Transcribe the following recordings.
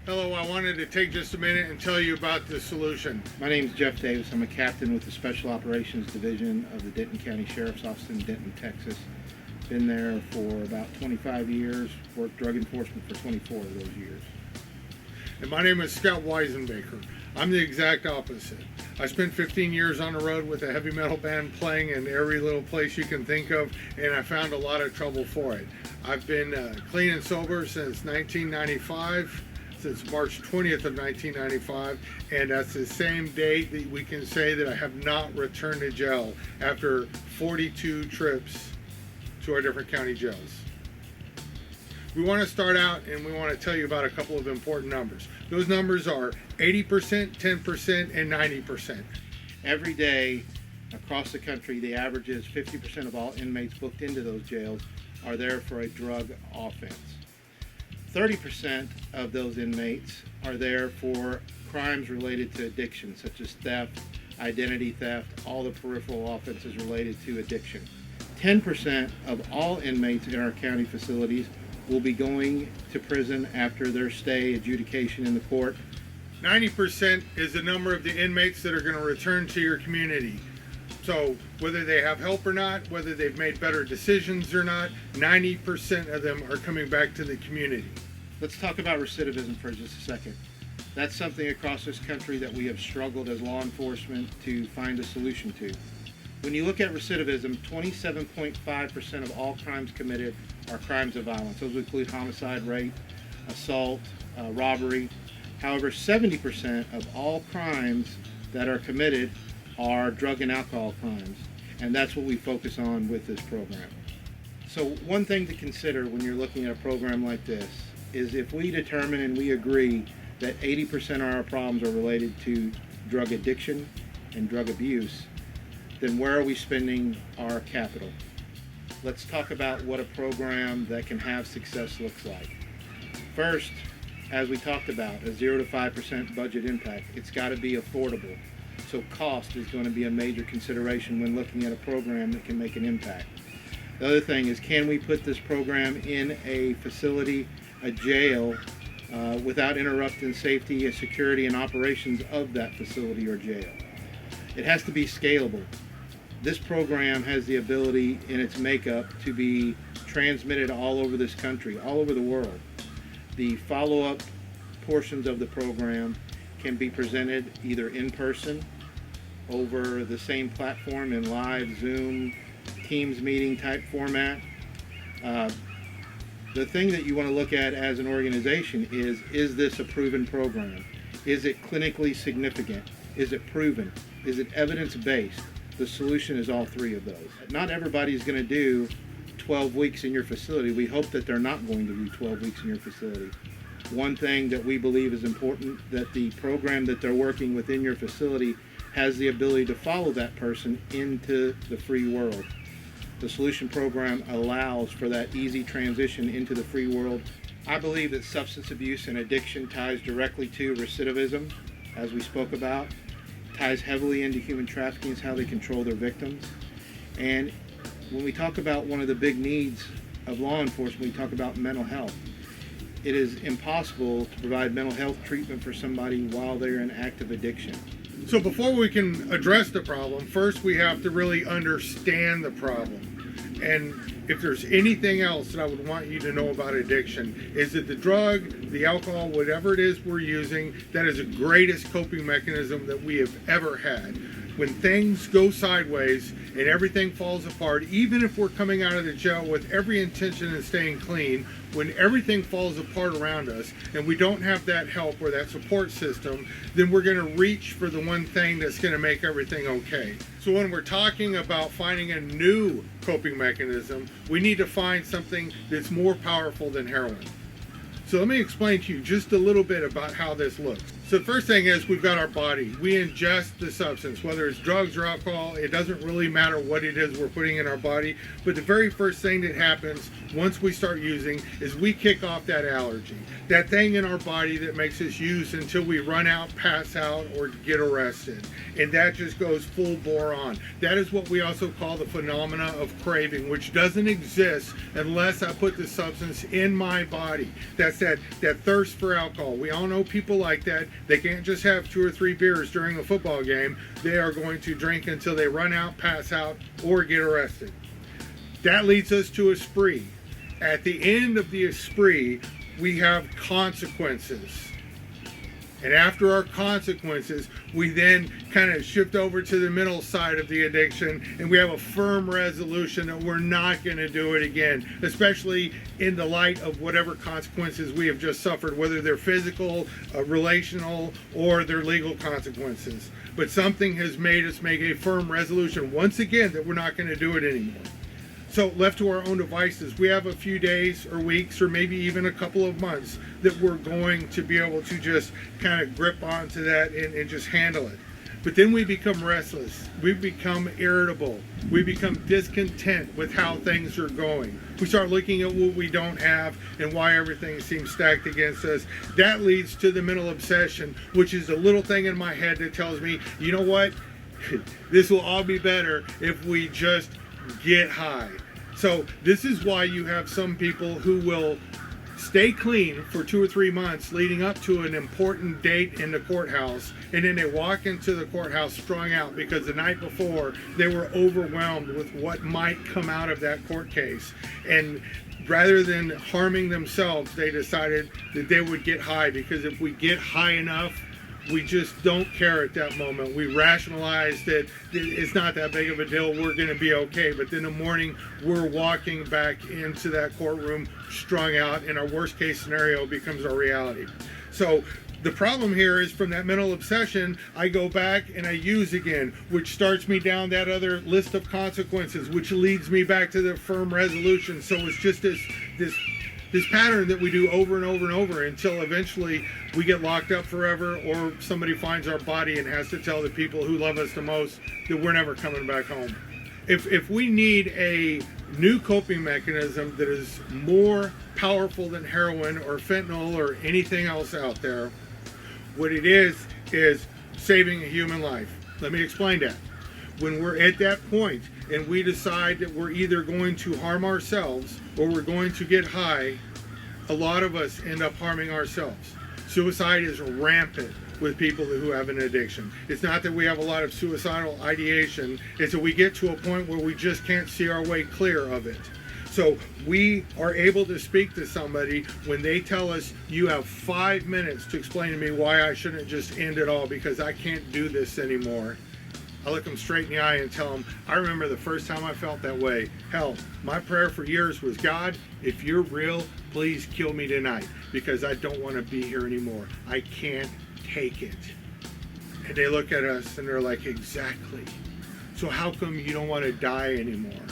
Hello, I wanted to take just a minute and tell you about the solution. My name is Jeff Davis. I'm a captain with the Special Operations Division of the Denton County Sheriff's Office in Denton, Texas. Been there for about 25 years, worked drug enforcement for 24 of those years. And my name is Scout Weisenbaker. I'm the exact opposite. I spent 15 years on the road with a heavy metal band playing in every little place you can think of, and I found a lot of trouble for it. I've been clean and sober since 1995. Since March 20th of 1995, and that's the same date that we can say that I have not returned to jail after 42 trips to our different county jails. We want to start out and we want to tell you about a couple of important numbers. Those numbers are 80%, 10%, and 90%. Every day across the country, the average is 50% of all inmates booked into those jails are there for a drug offense. 30% of those inmates are there for crimes related to addiction, such as theft, identity theft, all the peripheral offenses related to addiction. 10% of all inmates in our county facilities will be going to prison after their stay adjudication in the court. 90% is the number of the inmates that are going to return to your community. So whether they have help or not, whether they've made better decisions or not, 90% of them are coming back to the community. Let's talk about recidivism for just a second. That's something across this country that we have struggled as law enforcement to find a solution to. When you look at recidivism, 27.5% of all crimes committed are crimes of violence. Those include homicide, rape, assault, robbery. However, 70% of all crimes that are committed are drug and alcohol crimes, and that's what we focus on with this program. So one thing to consider when you're looking at a program like this is if we determine and we agree that 80% of our problems are related to drug addiction and drug abuse, then where are we spending our capital? Let's talk about what a program that can have success looks like. First, as we talked about, a 0 to 5% budget impact. It's got to be affordable. So cost is going to be a major consideration when looking at a program that can make an impact. The other thing is, can we put this program in a facility, a jail, without interrupting safety, security, and operations of that facility or jail? It has to be scalable. This program has the ability in its makeup to be transmitted all over this country, all over the world. The follow-up portions of the program can be presented either in person, over the same platform in live Zoom, Teams meeting type format. The thing that you want to look at as an organization is this a proven program? Is it clinically significant? Is it proven? Is it evidence-based? The solution is all three of those. Not everybody's going to do 12 weeks in your facility. We hope that they're not going to do 12 weeks in your facility. One thing that we believe is important, that the program that they're working within your facility has the ability to follow that person into the free world. The solution program allows for that easy transition into the free world. I believe that substance abuse and addiction ties directly to recidivism, as we spoke about, ties heavily into human trafficking, is how they control their victims. And when we talk about one of the big needs of law enforcement, we talk about mental health. It is impossible to provide mental health treatment for somebody while they're in active addiction. So before we can address the problem, first we have to really understand the problem. And if there's anything else that I would want you to know about addiction, is that the drug, the alcohol, whatever it is we're using, that is the greatest coping mechanism that we have ever had. When things go sideways and everything falls apart, even if we're coming out of the jail with every intention of staying clean, when everything falls apart around us and we don't have that help or that support system, then we're going to reach for the one thing that's going to make everything okay. So when we're talking about finding a new coping mechanism, we need to find something that's more powerful than heroin. So let me explain to you just a little bit about how this looks. So the first thing is we've got our body. We ingest the substance, whether it's drugs or alcohol. It doesn't really matter what it is we're putting in our body. But the very first thing that happens once we start using is we kick off that allergy. That thing in our body that makes us use until we run out, pass out, or get arrested. And that just goes full bore on. That is what we also call the phenomena of craving, which doesn't exist unless I put the substance in my body. That's that thirst for alcohol. We all know people like that. They can't just have 2 or 3 beers during a football game. They are going to drink until they run out, pass out, or get arrested. That leads us to a spree. At the end of the spree, we have consequences. And after our consequences, we then kind of shift over to the middle side of the addiction, and we have a firm resolution that we're not going to do it again, especially in the light of whatever consequences we have just suffered, whether they're physical, relational, or they're legal consequences. But something has made us make a firm resolution once again that we're not going to do it anymore. So left to our own devices, we have a few days or weeks or maybe even a couple of months that we're going to be able to just kind of grip onto that and just handle it. But then we become restless. We become irritable. We become discontent with how things are going. We start looking at what we don't have and why everything seems stacked against us. That leads to the mental obsession, which is a little thing in my head that tells me, you know what? This will all be better if we just get high. So this is why you have some people who will stay clean for 2 or 3 months leading up to an important date in the courthouse, and then they walk into the courthouse strung out because the night before they were overwhelmed with what might come out of that court case. And rather than harming themselves, they decided that they would get high, because if we get high enough, we just don't care at that moment. We rationalize that it's not that big of a deal, we're going to be okay. But then in the morning, we're walking back into that courtroom strung out, and our worst case scenario becomes our reality. So the problem here is, from that mental obsession, I go back and I use again, which starts me down that other list of consequences, which leads me back to the firm resolution. So it's just this pattern that we do over and over and over until eventually we get locked up forever, or somebody finds our body and has to tell the people who love us the most that we're never coming back home. If we need a new coping mechanism that is more powerful than heroin or fentanyl or anything else out there, what it is saving a human life. Let me explain that. When we're at that point and we decide that we're either going to harm ourselves or we're going to get high, a lot of us end up harming ourselves. Suicide is rampant with people who have an addiction. It's not that we have a lot of suicidal ideation, it's that we get to a point where we just can't see our way clear of it. So we are able to speak to somebody when they tell us, you have 5 minutes to explain to me why I shouldn't just end it all because I can't do this anymore. I look them straight in the eye and tell them, I remember the first time I felt that way. Hell, my prayer for years was, God, if you're real, please kill me tonight, because I don't want to be here anymore. I can't take it. And they look at us and they're like, exactly. So how come you don't want to die anymore?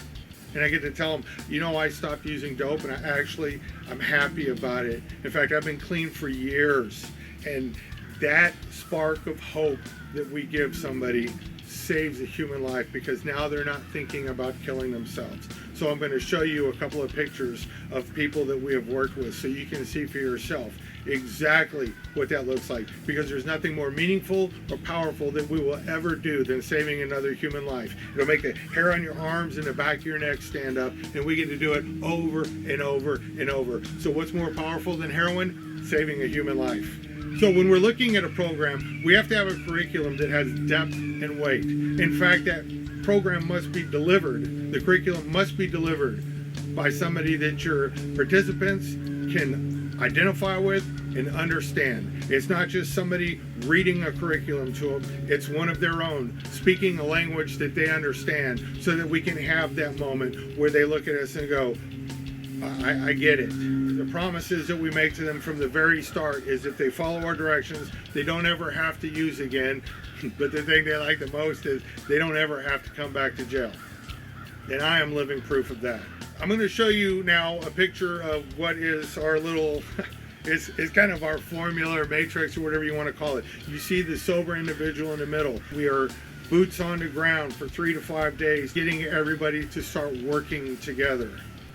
And I get to tell them, you know, I stopped using dope and I'm happy about it. In fact, I've been clean for years. And that spark of hope that we give somebody saves a human life, because now they're not thinking about killing themselves. So I'm going to show you a couple of pictures of people that we have worked with so you can see for yourself exactly what that looks like, because there's nothing more meaningful or powerful that we will ever do than saving another human life. It'll make the hair on your arms and the back of your neck stand up, and we get to do it over and over and over. So what's more powerful than heroin? Saving a human life. So when we're looking at a program, we have to have a curriculum that has depth and weight. In fact, that program must be delivered. The curriculum must be delivered by somebody that your participants can identify with and understand. It's not just somebody reading a curriculum to them. It's one of their own, speaking a language that they understand, so that we can have that moment where they look at us and go, I get it. The promises that we make to them from the very start is if they follow our directions, they don't ever have to use again. But the thing they like the most is they don't ever have to come back to jail. And I am living proof of that. I'm going to show you now a picture of what is our little It's kind of our formula or matrix or whatever you want to call it. You see the sober individual in the middle. We are boots on the ground for 3 to 5 days, getting everybody to start working together.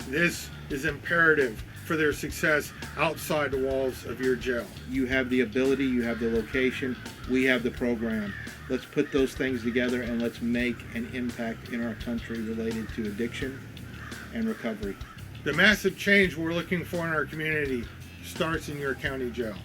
This is imperative for their success outside the walls of your jail. You have the ability, you have the location, we have the program. Let's put those things together and let's make an impact in our country related to addiction and recovery. The massive change we're looking for in our community starts in your county jail.